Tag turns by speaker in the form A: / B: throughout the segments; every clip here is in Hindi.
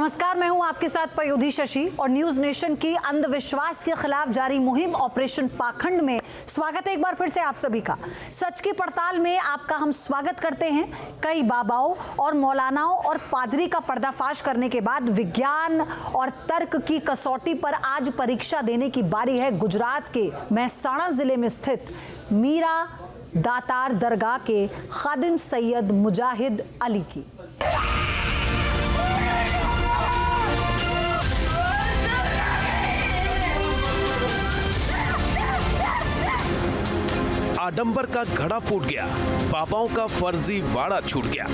A: नमस्कार, मैं हूं आपके साथ पयोधी शशि और न्यूज नेशन की अंधविश्वास के खिलाफ जारी मुहिम ऑपरेशन पाखंड में स्वागत है एक बार फिर से आप सभी का। सच की पड़ताल में आपका हम स्वागत करते हैं। कई बाबाओं और मौलानाओं और पादरी का पर्दाफाश करने के बाद विज्ञान और तर्क की कसौटी पर आज परीक्षा देने की बारी है गुजरात के मेहसाणा जिले में स्थित मीरा दातार दरगाह के खादिम सैयद मुजाहिद अली की।
B: आडंबर का घड़ा फूट गया, बाबाओं का फर्जी वाड़ा छूट गया।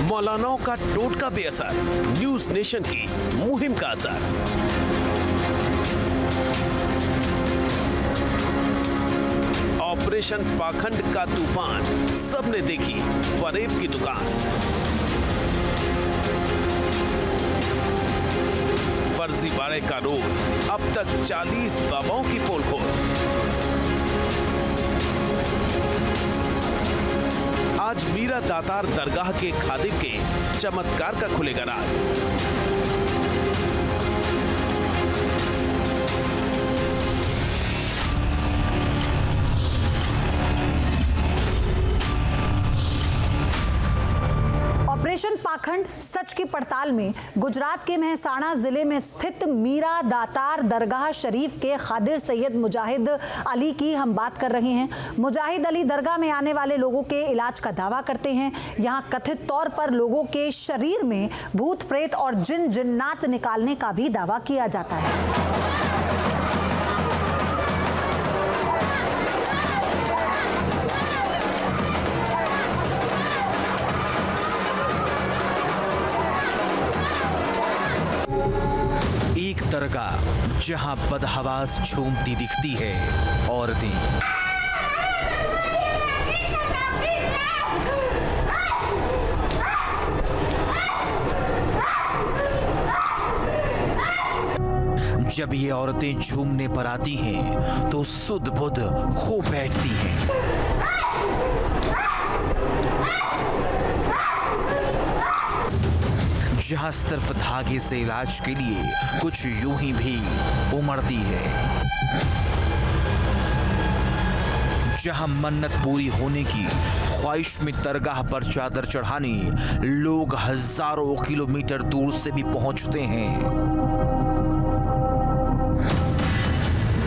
B: मौलानाओं का टोटका बेअसर, न्यूज नेशन की मुहिम का असर। ऑपरेशन पाखंड का तूफान, सबने देखी फरेब की दुकान। फर्जी वाड़े का रोग, अब तक 40 बाबाओं की पोल खोल। आज मीरा दातार दरगाह के खादिम के चमत्कार का खुलेगा राज।
A: ऑपरेशन पाखंड सच की पड़ताल में गुजरात के मेहसाणा जिले में स्थित मीरा दातार दरगाह शरीफ के खादिर सैयद मुजाहिद अली की हम बात कर रहे हैं। मुजाहिद अली दरगाह में आने वाले लोगों के इलाज का दावा करते हैं। यहां कथित तौर पर लोगों के शरीर में भूत प्रेत और जिन जिन्नात निकालने का भी दावा किया जाता है।
C: एक दरगाह जहां बदहवास झूमती दिखती है औरतें। जब ये औरतें झूमने पर आती हैं तो सुध बुध खो बैठती हैं। जहां सिर्फ धागे से इलाज के लिए कुछ यूं ही भी उमड़ती है। जहां मन्नत पूरी होने की ख्वाहिश में दरगाह पर चादर चढ़ाने लोग हजारों किलोमीटर दूर से भी पहुंचते हैं।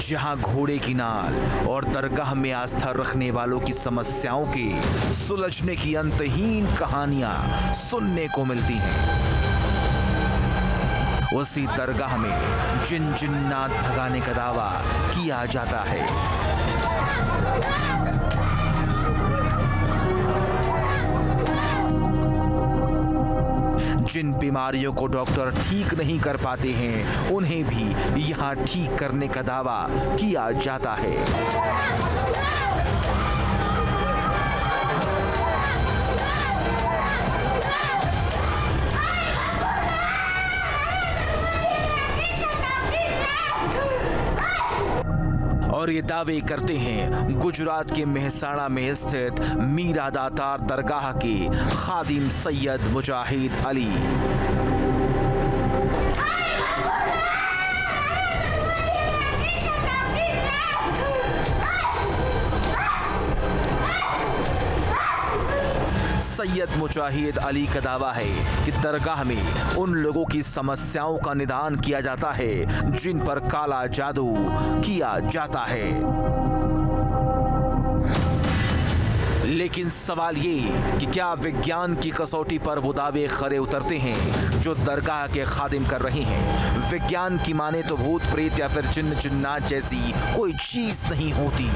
C: जहां घोड़े की नाल और दरगाह में आस्था रखने वालों की समस्याओं के सुलझने की अंतहीन कहानियां सुनने को मिलती हैं। उसी दरगाह में जिन जिन्नात भगाने का दावा किया जाता है। जिन बीमारियों को डॉक्टर ठीक नहीं कर पाते हैं उन्हें भी यहां ठीक करने का दावा किया जाता है। और ये दावे करते हैं गुजरात के मेहसाणा में स्थित मीरा दातार दरगाह के खादिम सैयद मुजाहिद अली। सैयद मुजाहिद अली का दावा है कि दरगाह में उन लोगों की समस्याओं का निदान किया जाता है जिन पर काला जादू किया जाता है। लेकिन सवाल ये कि क्या विज्ञान की कसौटी पर वो दावे खरे उतरते हैं जो दरगाह के खादिम कर रहे हैं? विज्ञान की माने तो भूत प्रेत या फिर जिन्न जिन्नात जैसी कोई चीज नहीं होती।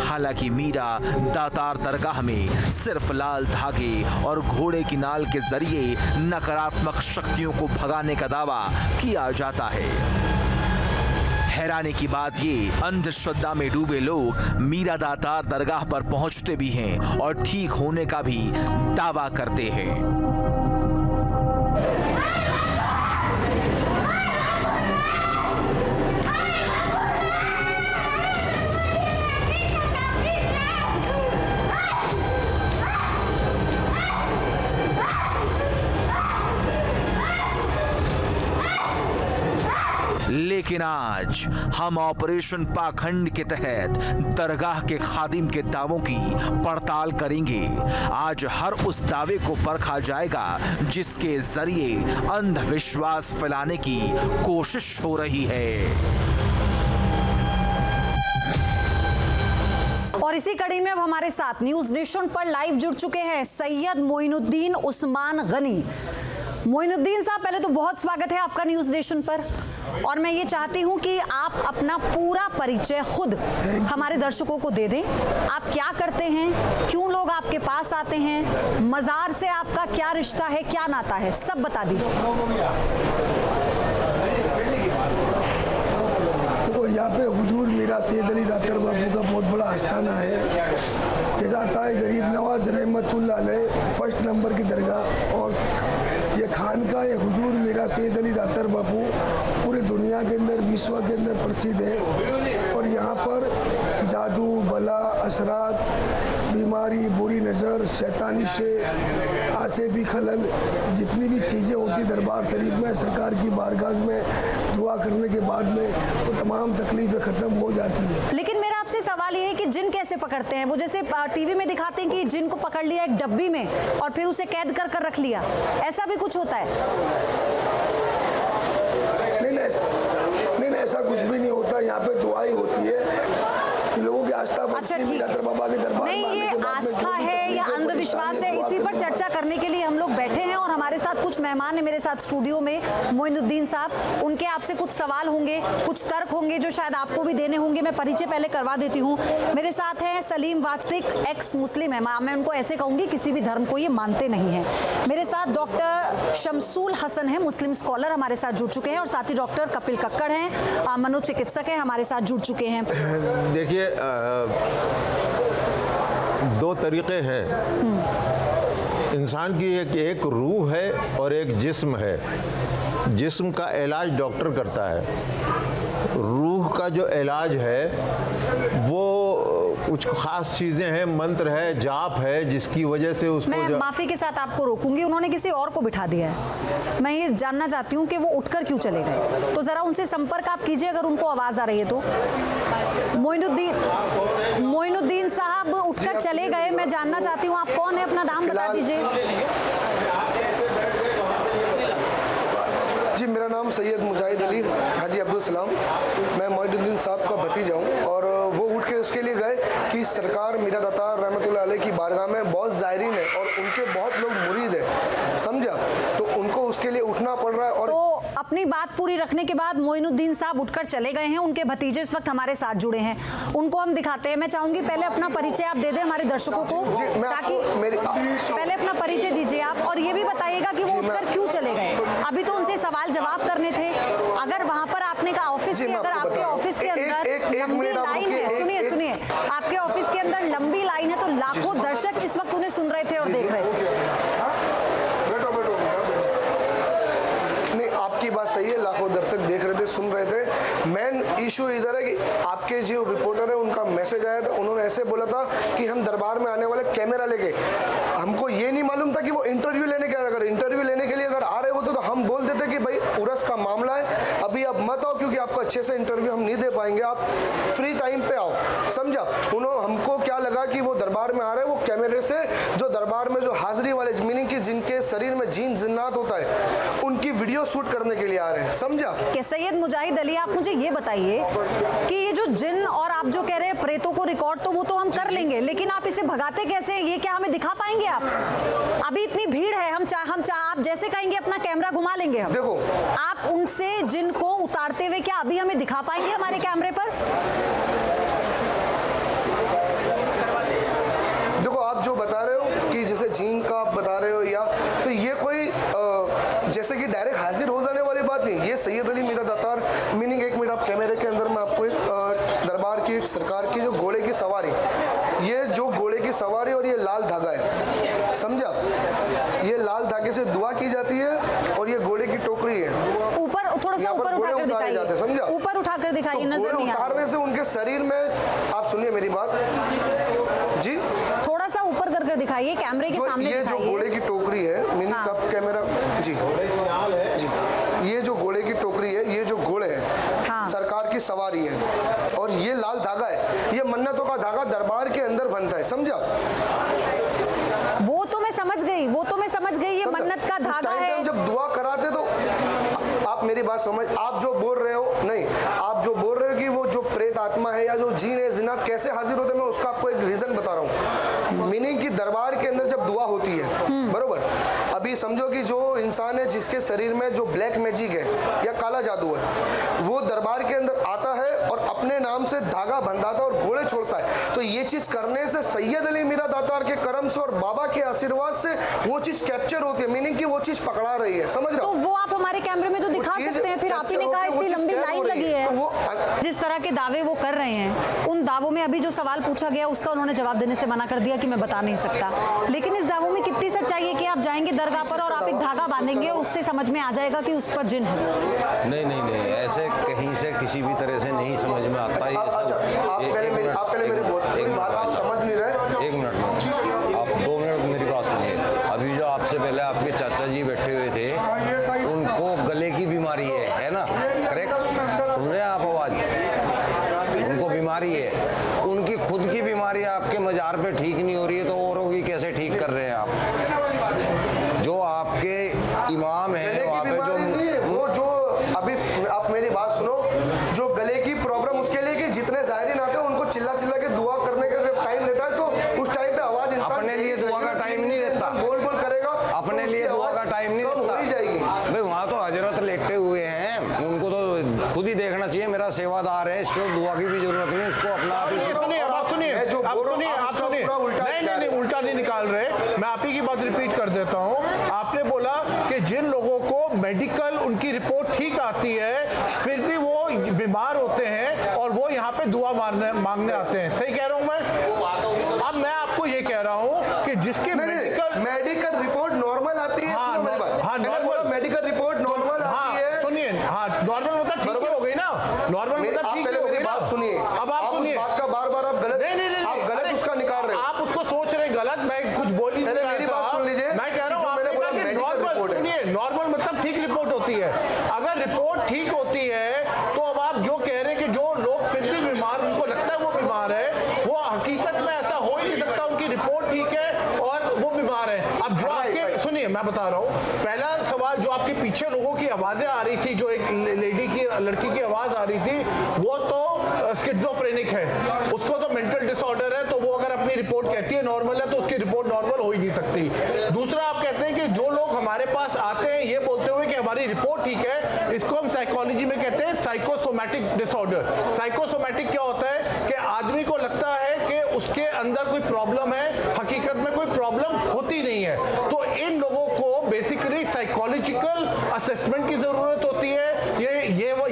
C: हालांकि मीरा दातार दरगाह में सिर्फ लाल धागे और घोड़े की नाल के जरिए नकारात्मक शक्तियों को भगाने का दावा किया जाता है। हैरानी की बात ये, अंधश्रद्धा में डूबे लोग मीरा दातार दरगाह पर पहुंचते भी हैं और ठीक होने का भी दावा करते हैं। लेकिन आज हम ऑपरेशन पाखंड के तहत दरगाह के खादिम के दावों की पड़ताल करेंगे। आज हर उस दावे को परखा जाएगा जिसके जरिए अंधविश्वास फैलाने की कोशिश हो रही है।
A: और इसी कड़ी में अब हमारे साथ न्यूज नेशन पर लाइव जुड़ चुके हैं सैयद मोइनुद्दीन उस्मान गनी। मोइनुद्दीन साहब, पहले तो बहुत स्वागत है आपका न्यूज नेशन पर, और मैं ये चाहती हूं कि आप अपना पूरा परिचय खुद हमारे दर्शकों को दे दें। आप क्या करते हैं, क्यों लोग आपके पास आते हैं, मजार से आपका क्या रिश्ता है, क्या नाता है, सब बता दीजिए।
D: देखो, यहाँ पे हुजूर मीरा सैयद अली दातार बापू का बहुत बड़ा आस्थाना है। जैसा आता है गरीब नवाज रहमतुल्लाह अलैह फर्स्ट नंबर की दरगाह, और ये खानका है हुजूर मीरा सैयद अली दातार बापू पूरे दुनिया के अंदर, विश्व के अंदर प्रसिद्ध है। और यहाँ पर जादू, बला, असरात, बीमारी, बुरी नज़र, शैतानी से आसेबी खलल, जितनी भी चीज़ें होती दरबार शरीफ में, सरकार की बारगाह में दुआ करने के बाद में वो तमाम तकलीफ़ें ख़त्म हो जाती है।
A: लेकिन मेरा आपसे सवाल ये है कि जिन कैसे पकड़ते हैं? वो जैसे टीवी में दिखाते हैं कि जिन को पकड़ लिया एक डब्बी में और फिर उसे कैद कर रख लिया, ऐसा भी कुछ होता है? नहीं, ऐसा कुछ भी नहीं होता। यहाँ पे दुआई होती है, लोगों की आस्था बढ़ती है मीरा दातार बाबा के दरबार। नहीं, ये आस्था है या अंधविश्वास है, इसी पर चर्चा करने के लिए हम लोग बैठे हैं। और हमारे साथ कुछ मेहमान हैं मेरे साथ स्टूडियो में, मोइनुद्दीन साहब, उनके आपसे कुछ सवाल होंगे, कुछ तर्क होंगे जो शायद आपको भी देने होंगे। मैं परिचय पहले करवा देती हूँ। मेरे साथ हैं सलीम वास्तिक, एक्स मुस्लिम है, मैं उनको ऐसे कहूँगी, किसी भी धर्म को ये मानते नहीं हैं। मेरे साथ डॉक्टर शमसूल हसन है, मुस्लिम स्कॉलर, हमारे साथ जुड़ चुके हैं। और साथ ही डॉक्टर कपिल कक्कड़ हैं, मनोचिकित्सक हैं, हमारे साथ जुड़ चुके हैं।
E: देखिए, दो तरीके हैं। इंसान की एक रूह है और एक जिस्म है। जिस्म का इलाज डॉक्टर करता है, रूह का जो इलाज है वो कुछ खास चीज़ें हैं, मंत्र है, जाप है, जिसकी वजह से उसको
A: मैं माफी के साथ आपको रोकूंगी, उन्होंने किसी और को बिठा दिया है। मैं ये जानना चाहती हूँ कि वो उठकर क्यों चले गए, तो जरा उनसे संपर्क आप कीजिए अगर उनको आवाज आ रही है तो। मोइनुद्दीन साहब उठकर चले गए, मैं जानना चाहती हूँ आप कौन है, अपना नाम बता दीजिए।
D: जी, मेरा नाम सैयद मुजाहिद अली हाजी अब्दुल सलाम, मैं मोइनुद्दीन साहब का भतीजा हूँ। और वो उठ के उसके लिए गए कि सरकार मीरा दातार रहमतुल्लाह अलैह की बारगाह में बहुत ज़ायरीन है और उनके बहुत लोग मुरीद हैं, समझा, तो उनको उसके लिए उठना पड़ रहा है। और
A: तो अपनी बात पूरी रखने के बाद मोइनुद्दीन साहब उठकर चले गए हैं। उनके भतीजे इस वक्त हमारे साथ जुड़े हैं, उनको हम दिखाते हैं। मैं चाहूंगी पहले अपना परिचय आप दे दें हमारे दर्शकों को, ताकि पहले अपना परिचय दीजिए आप, और ये भी बताइएगा कि वो उठकर क्यों चले गए। अभी तो उनसे सवाल जवाब करने थे। अगर वहां पर आपने कहा ऑफिस के, अगर आपके ऑफिस के अंदर लंबी लाइन है, सुनिए, आपके ऑफिस के अंदर लंबी लाइन है, तो लाखों दर्शक इस वक्त उन्हें सुन रहे थे और देख रहे थे।
D: आपकी बात सही है, लाखों दर्शक देख रहे थे, सुन रहे थे। मेन इशू इधर है कि आपके जो रिपोर्टर है उनका मैसेज आया था, उन्होंने ऐसे बोला था कि हम दरबार में आने वाले कैमरा लेके, हमको ये नहीं मालूम था कि वो इंटरव्यू लेने के, अगर इंटरव्यू लेने के लिए अगर आ रहे होते तो हम बोल देते कि भाई उरस का मामला है, अभी आप मत आओ क्योंकि आपको अच्छे से इंटरव्यू हम नहीं दे पाएंगे, आप फ्री टाइम पे आओ, समझा। उन्होंने, हमको क्या लगा कि वो दरबार में आ रहे हैं, वो कैमरे से जो दरबार में जो हाजिरी वाले, मीनिंग की जिनके शरीर में जीन जिन्नात होता है, उनकी वीडियो शूट करने के लिए आ रहे हैं, समझा।
A: सैयद मुजाहिद अली, आप मुझे ये बताइए कि ये जो जिन और आप जो कह रहे हैं प्रेतों को रिकॉर्ड, तो वो तो हम कर लेंगे, लेकिन आप इसे भगाते कैसे हैं, ये क्या हमें दिखा पाएंगे आप? अभी इतनी भीड़ है, हम आप जैसे कहेंगे अपना कैमरा घुमा लेंगे हम।
D: देखो,
A: आप उनसे जिन को उतारते हुए क्या अभी हमें दिखा पाएंगे हमारे कैमरे पर?
D: देखो, आप जो बता रहे हो कि जैसे जीन का आप बता रहे हो, या तो ये कोई जैसे कि डायरेक्ट हाजिर हो जाने वाली बात नहीं। ये सैयद अली मीरा दातार, मीनिंग 1 मिनट आप कैमरे के अंदर सरकार की जो घोड़े की सवारी, ये जो घोड़े की सवारी और ये लाल धागा है, समझा? ये लाल धागे से दुआ की जाती है और ये घोड़े की टोकरी है।
A: ऊपर थोड़ा सा
D: यहाँ पर
A: ऊपर
D: घोड़े
A: उठाकर
D: उतारे जाते हैं,
A: दिखाइए,
D: समझा?
A: ऊपर उठाकर दिखाइए,
D: तो
A: नजर
D: घोड़े
A: नहीं आ रहा।
D: उतारने से उनके शरीर में, आप सुनिए मेरी बात जी,
A: थोड़ा सा ऊपर कर दिखाइए, कैमरे के सामने
D: ये जो
A: दिखाइए।
D: घोड़े की टोकरी है, मीनिंग
A: हाँ।
D: आप कैमरा जी जी, ये जो घोड़े की टोकरी है, ये जो घोड़े हैं,
A: हाँ।
D: सरकार की सवारी है और ये लाल धागा है, ये मन्नतों का धागा दरबार के अंदर बनता है, समझा?
A: वो तो मैं समझ गई, वो तो मैं समझ गई, ये
D: समझा?
A: मन्नत का
D: उस
A: धागा
D: टाइम पे
A: है।
D: हम जब दुआ कराते तो आप मेरी बात समझ, आप जो बोल रहे हो, नहीं, आप जो बोल रहे हो कि वो जो प्रेत आत्मा है या जो जीन है, जिन्नात कैसे हाजिर होते हैं, मैं उसका आपको एक रीजन बता रहा हूँ। मीनिंग कि दरबार के अंदर जब दुआ होती है, बरोबर, अभी समझो कि जो इंसान है जिसके शरीर में जो ब्लैक मैजिक है या काला जादू है, वो दरबार के अंदर आता है और अपने नाम से धागा बंधाता है और घोड़े छोड़ता है। तो ये चीज करने से सैयद अली मीरा दातार के करम से और बाबा के आशीर्वाद से वो चीज कैप्चर होती है, मीनिंग कि वो चीज पकड़ा रही है, समझ रहे
A: तो
D: हो?
A: वो आप हमारे कैमरे में तो दिखा
D: चीज़
A: सकते हैं, फिर आप ही ने
D: capture
A: कहा
D: होती है, वो
A: इतनी
D: चीज़
A: लंबी
D: कैद
A: लाइन
D: हो रही
A: लगी
D: है,
A: है।
D: तो वो
A: जिस तरह के दावे वो कर रहे हैं, उन दावों में अभी जो सवाल पूछा गया उसका उन्होंने जवाब देने से मना कर दिया कि मैं बता नहीं सकता। लेकिन इस दावों में कितनी सच्चाई है कि आप जाएंगे दरगाह पर और आप एक धागा बांधेंगे, उससे समझ में आ जाएगा कि उस पर जिन है?
F: नहीं, ऐसे कहीं से किसी भी तरह से नहीं समझ में आता ये
D: अच्छा,
F: सब।
D: आप पहले मेरी बात आप समझ नहीं रहे।
F: एक मिनट, आप 2 मिनट मेरी बात सुनिए। अभी जो आपसे पहले आपके चाचा जी बैठे हुए थे, उनको गले की बीमारी है ना? करेक्ट, सुन रहे हैं आप आवाज? उनको बीमारी है, उनकी खुद की बीमारी आपके मजार पे ठीक नहीं हो रही है, तो औरों की कैसे ठीक कर रहे हैं आप? जो आपके इमाम है वहाँ पे जो
D: वो जो अभी आप मेरी बात सुनो, जो गले की प्रॉब्लम, उसके लिए कि जितने जायरीन आते हैं उनको चिल्ला चिल्ला के दुआ करने का टाइम लेता है, तो उस टाइम पे आवाज इंसान
F: अपने लिए दुआ का टाइम नहीं रहता,
D: बोल बोल करेगा,
F: अपने
D: तो
F: लिए
D: उसकी
F: दुआ
D: आवाज
F: का टाइम नहीं
D: कम
F: रहता।
D: हो ही जाएगी।
F: भाई वहाँ तो हजरत लेटे हुए हैं, उनको तो खुद ही देखना चाहिए, मेरा सेवादार है, इसको दुआ की भी जरूरत नहीं, उसको अपना आप ही
G: सुनिए, आप सुनिए,
D: मैं जो
G: आप
D: बोल रहा हूं,
G: सुनिए,
D: आप
G: आप
D: उसका
G: सुनिए।
D: पूरा उल्टा निकाल
G: नहीं, उल्टा नहीं निकाल रहे। मैं आप ही की बात रिपीट कर देता हूँ। आपने बोला कि जिन लोगों को मेडिकल उनकी रिपोर्ट ठीक आती है, फिर भी वो बीमार होते हैं और वो यहाँ पे दुआ मांगने आते हैं। सही कह रहा हूँ मैं? अब मैं आपको ये कह रहा हूँ कि जिसके
D: मेडिकल रिपोर्ट नॉर्मल आती है,
G: हाँ,
D: सुनो मेरी बात।
G: हाँ,
D: मैंने बोला मेडिकल रिपोर्ट नॉर्मल आती है।
G: सुनिए, हाँ, नॉर्मल मतलब ठीक ही हो गई ना, नॉर्मल मतलब
D: आप
G: ठीक
D: पहले
G: ही हो
D: मेरी
G: गई ना।
D: बात सुनिए।
G: अब आप
D: उस
G: सुनिए,
D: बात का बार-बार आप गलत,
G: नहीं,
D: आप गलत
G: अरे,
D: उसका निकाल रहे हो।
G: आप उसको सोच रहे हैं गलत, मैं कुछ बोल ही नहीं
D: पहले
G: रहा
D: मेरी
G: था।
D: बात सुन लीजिए।
G: मैं कह रहा हूँ,
D: जो मैंने
G: आपने
D: बोला
G: कहा कि
D: medical
G: नॉर्मल,
D: report है।
G: सुनिए, नॉर्मल मतलब ठीक रिपोर्ट होती है। अगर रिपोर्ट ठीक होती है, तो अब आप जो कह रहे हैं कि जो लोग फिर भी बीमार, उनको लगता है वो बीमार है, वो हकीकत में ऐसा हो ही नहीं सकता। उनकी रिपोर्ट ठीक है और वो बीमार है। अब जो आपके, सुनिए मैं बता रहा हूँ, पहला सवाल जो आपके पीछे लोगों की आवाजें आ रही थी, जो एक लेडी की, लड़की की आवाज आ रही थी, वो तो स्किज़ोफ्रेनिक है, उसको तो मेंटल डिसऑर्डर है, तो वो अगर अपनी रिपोर्ट कहती है नॉर्मल है, तो उसकी रिपोर्ट नॉर्मल हो ही नहीं सकती। दूसरा, आप कहते हैं कि जो लोग हमारे पास आते हैं ये बोलते हुए कि हमारी रिपोर्ट ठीक है, इसको हम साइकोलॉजी में कहते हैं साइकोसोमैटिक डिसऑर्डर। साइकोसोमैटिक क्या होता है कि आदमी को लगता है कि उसके अंदर कोई प्रॉब्लम है, हकीकत में कोई प्रॉब्लम होती नहीं है। तो इन लोगों को बेसिकली साइकोलॉजिकल असेसमेंट की जरूरत होती है।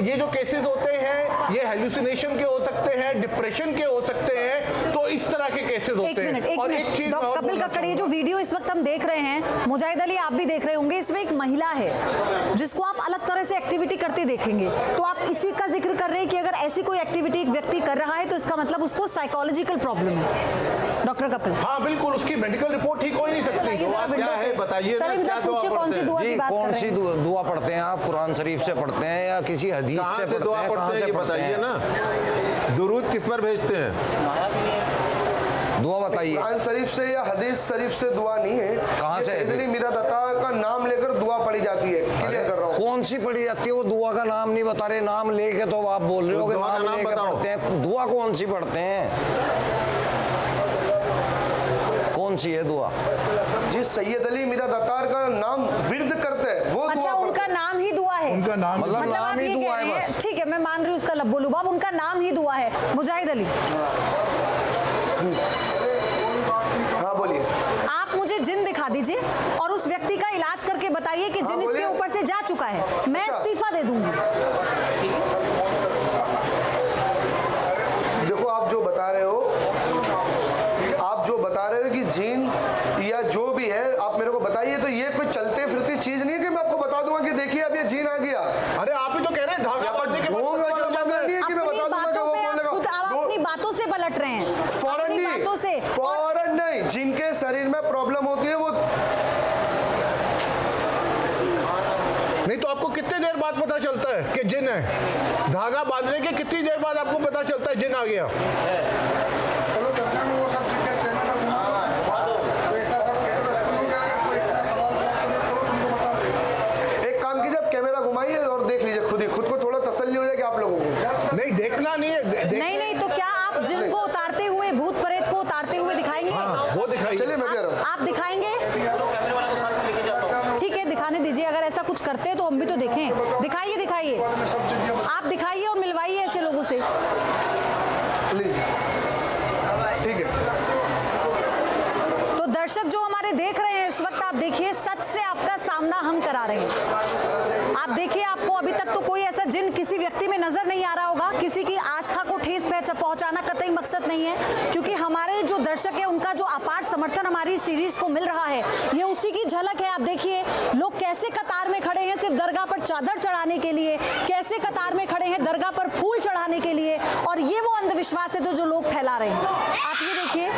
G: ये जो केसेस होते हैं, ये हेलुसिनेशन के हो सकते हैं, डिप्रेशन के हो सकते हैं, तो इस तरह के केसेस होते हैं।
A: एक मिनट, डॉक्टर कपिल कक्कड़, ये जो वीडियो इस वक्त हम देख रहे हैं, मुजाहिद अली आप भी देख रहे होंगे, इसमें एक महिला है जिसको आप अलग तरह से एक्टिविटी करते देखेंगे, तो आप इसी का जिक्र कर रहे हैं कि अगर ऐसी कोई एक्टिविटी एक व्यक्ति कर रहा है तो इसका मतलब उसको साइकोलॉजिकल प्रॉब्लम है। डॉक्टर कपिल,
G: हाँ बिल्कुल, उसकी मेडिकल रिपोर्ट ठीक हो ही नहीं सकती।
E: क्या है बताइए ना,
A: सलीम
E: क्या
A: साहब
E: दुआ
A: पूछिए, कौन सी
E: पढ़ते
A: दुआ
F: जी,
A: की बात कर
F: कौन
A: रहे
F: सी
A: हैं?
F: दुआ पढ़ते हैं आप? कुरान शरीफ से पढ़ते हैं या किसी हदीस
E: कहाँ
F: से
E: से
F: पढ़ते
E: दुआ
F: हैं?
E: पढ़ते
F: कहाँ
E: हैं
F: से
E: ये
F: पढ़ते
E: बताइए
F: हैं?
E: ना, दुरूद किस पर भेजते हैं?
F: दुआ बताइए।
D: कुरान शरीफ से या हदीस शरीफ से दुआ नहीं है।
F: कहाँ से है?
D: सैयद अली मीरा दातार का नाम लेकर दुआ पढ़ी जाती है। क्लियर कर रहा हूँ।
F: कौन सी पढ़ी जाती है? वो दुआ का नाम नहीं बता रहे, नाम लेके तो आप बोल रहे हो कि
E: दुआ का
F: नाम
E: नाम
F: लेके
E: बताओ।
F: पढ़ते हैं। दुआ कौन सी पढ़ते हैं? कौन सी है दुआ?
D: जिस सैयद अली मीरा दातार का नाम विर्द करते हैं वो
A: अच्छा,
D: दुआ
A: उनका
D: पढ़ते हैं।
A: नाम ही दुआ है,
G: उनका नाम
F: मतलब
A: मतलब
F: नाम
A: आप
F: ही
A: ये
F: दुआ
A: कह
F: है
A: रहे हैं,
F: बस।
A: ठीक है मैं मान रही हूँ उसका लब्बो लुबाब, उनका नाम ही दुआ है। मुजाहिद अली,
D: हाँ बोलिए।
A: आप मुझे जिन दिखा दीजिए और उस व्यक्ति का इलाज करके बताइए कि जिन इसके
D: बोलिए।
A: ऊपर से जा चुका है, मैं
D: अच्छा।
A: इस्तीफा दे दूंगी।
D: देखो आप
G: है। धागा बांधने के कितनी देर बाद आपको पता चलता है जिन आ गया?
D: एक काम कीजिए, आप कैमरा घुमाइए और देख लीजिए खुद को थोड़ा तसल्ली हो जाएगी आप लोगों को।
G: नहीं, देखना नहीं है।
A: नहीं तो क्या आप जिन को उतारते हुए, भूत प्रेत को उतारते हुए दिखाएंगे?
G: हाँ, वो दिखाइए।
D: चलिए मैं कह रहा हूँ,
A: आप दिखाएंगे? ठीक है, दिखाने दीजिए। अगर ऐसा कुछ करते हैं तो हम भी तो देखें। दिखाइए, आप दिखाइए और मिलवाइए ऐसे लोगों से।
D: प्लीज। ठीक है।
A: तो दर्शक जो हमारे देख रहे हैं इस वक्त, आप देखिए, सच से आपका सामना हम करा रहे हैं। आप देखिए, आपको अभी तक तो कोई ऐसा जिन किसी व्यक्ति में नजर नहीं आ रहा होगा। किसी की आस्था को ठेस पहुंचाना कतई मकसद नहीं है, क्योंकि हमारे जो दर्शक है उनका जो अपार समर्थन हमारी सीरीज को मिल रहा है, ये उसी की झलक है। आप देखिए लोग कैसे कतार में खड़े हैं सिर्फ दरगाह पर चादर चढ़ाने के लिए, कैसे कतार में खड़े हैं दरगाह पर फूल चढ़ाने के लिए, और ये वो अंधविश्वास है तो जो लोग फैला रहे हैं। आप ये देखिए,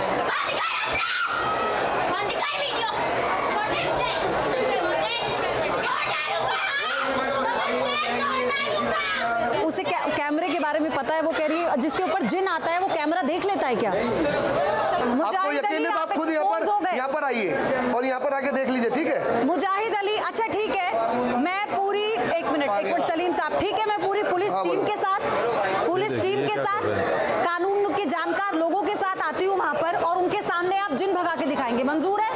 A: उसे कैमरे के बारे में पता है। वो कह रही है जिसके ऊपर जिन आता है वो कैमरा देख लेता है क्या?
D: आपको यकीन है तो आप खुद यहाँ पर आइए और यहाँ पर आके देख लीजिए। ठीक है
A: मुजाहिद अली, अच्छा ठीक है, मैं पूरी एक मिनट सलीम साहब, ठीक है, मैं पूरी पुलिस टीम के साथ कानून के जानकार लोगों के साथ आती हूँ वहां पर, और उनके सामने आप जिन भगा के दिखाएंगे, मंजूर है?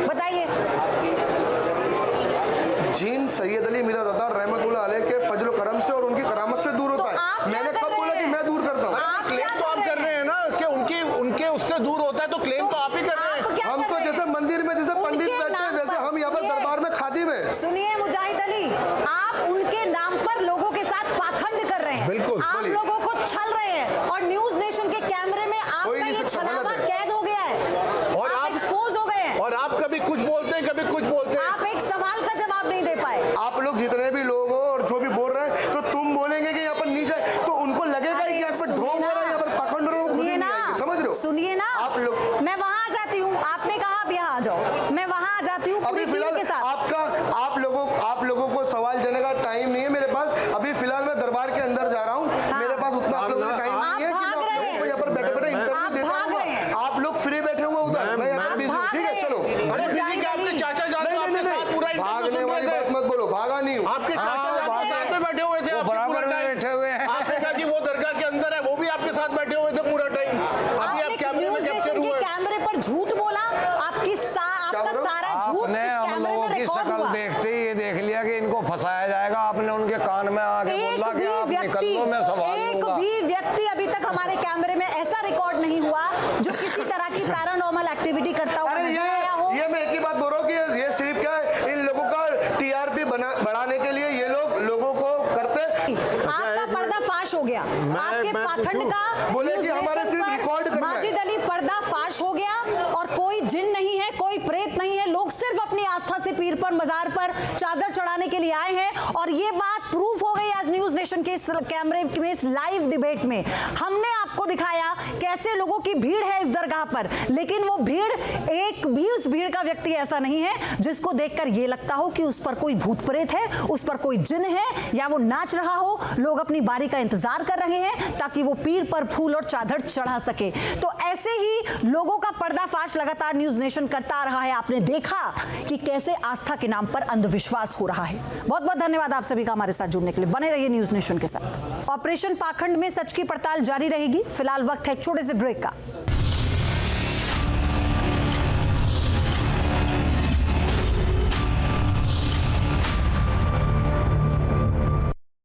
A: बताइए।
D: जीन सैयद अली मीरा दादा रहमतुल्लाह अलैह के फजल करम से और उनकी करामत से दूर होता है। मैंने कब बोला कि मैं दूर करता हूँ?
G: क्लेम तो आप कर रहे हैं ना कि उनके उससे दूर होता है, तो क्लेम तो आप ही कर रहे हैं।
D: हम तो जैसे मंदिर में जैसे पंडित बैठते हैं वैसे हम यहाँ पर दरबार में खादिम है।
A: सुनिए मुजाहिद अली, आप उनके नाम पर लोगों के साथ पाखंड कर रहे हैं।
G: बिल्कुल,
A: आप लोगों को छल रहे हैं, और न्यूज नेशन के कैमरे में आपका ये छलावा कैद हो गया है और आप एक्सपोज हो गए हैं।
G: और आप कभी कुछ बोलते हैं, कभी कुछ बोलते हैं।
A: आप एक सवाल का जवाब नहीं दे पाए।
D: आप लोग जितने भी लोग हो और जो भी बोल रहे हैं, तो तुम बोलेंगे कि यहाँ पर नीचे, तो उनको लगेगा कि यहाँ पर ढोंग हो रहा है, यहाँ पर पाखंड हो रहा है,
A: सुनिए ना,
D: समझ रहे हो?
A: सुनिए ना,
D: आप लोग,
A: मैं वहां आ जाती हूँ। आपने कहा आप यहाँ आ जाओ, मैं वहां आ जाती हूँ पूरी टीम के साथ।
D: आप लोगों को सवाल देने का टाइम नहीं है मेरे पास। अभी फिलहाल मैं दरबार के अंदर जा रहा हूँ। मेरे पास उतना आप लोगों का टाइम नहीं है कि यहाँ पर बैठे इंटरव्यू देता हूँ। आप लोग फ्री बैठे हुए उधर, मैं यहाँ बिजी हूँ। ठीक है, चलो।
G: अरे किसी के आपके चाचा जान लो, आपके साथ पूरा
D: भागने वाली बात मत बोलो, भागा नहीं हूँ।
G: आपके चाचा साथ में बैठे हुए थे,
F: बराबर में बैठे हुए हैं।
G: आपने कहा जी वो दरगाह के अंदर है, वो भी आपके साथ बैठे हुए थे पूरा टाइम। अभी आप कैमरे में कैप्चर हुए।
A: कैमरे पर झूठ बोला, आपका सारा झूठ
F: आपने हम लोगों की शक्ल देखते ही ये देख लिया कि इनको फंसाया जाएगा। आपने उनके कान में आके बोला कि आप निकल लो, मैं सवाल
A: एक
F: लूंगा।
A: भी व्यक्ति अभी तक हमारे कैमरे में ऐसा रिकॉर्ड नहीं हुआ जो किसी तरह की पैरानॉर्मल एक्टिविटी करता हुआ नजर आया हो।
D: ये मैं एक ही बात बोल रहा हूँ कि ये सिर्फ क्या है, इन लोगों का टीआरपी बढ़ाने के लिए ये लोग लोगों को करते।
A: आपका पर्दाफाश हो गया, आपके पाखंड का
D: बोले कि हमारे
A: न्यूज़
D: सिर्फ
A: नेशन पर
D: रिकॉर्ड करना है।
A: माजिद अली पर्दाफाश हो गया, और कोई जिन नहीं है, कोई प्रेत नहीं है, लोग सिर्फ अपनी आस्था से पीर पर मजार पर चादर चढ़ाने के लिए आए हैं। और ये बात प्रूफ हो गई आज न्यूज नेशन के इस कैमरे में, इस लाइव डिबेट में हमने आपको दिखाया कैसे लोगों की भीड़ है इस दरगाह पर, लेकिन वो भीड़, एक भी उस भीड़ का व्यक्ति ऐसा नहीं है जिसको देखकर ये लगता हो कि उस पर कोई भूत प्रेत है, उस पर कोई जिन है, या वो नाच रहा हो। लोग अपनी बारी का इंतजार कर रहे हैं ताकि वो पीर पर फूल और चादर चढ़ा सके। तो ऐसे ही लोगों का पर्दाफाश लगातार न्यूज नेशन करता रहा है। आपने देखा कि कैसे आस्था के नाम पर अंधविश्वास हो रहा है। बहुत बहुत धन्यवाद आप सभी का हमारे साथ जुड़ने के लिए। बने रहिए न्यूज नेशन के साथ। ऑपरेशन पाखंड में सच की पड़ताल जारी रहेगी। फिलहाल वक्त है एक छोटे से ब्रेक का।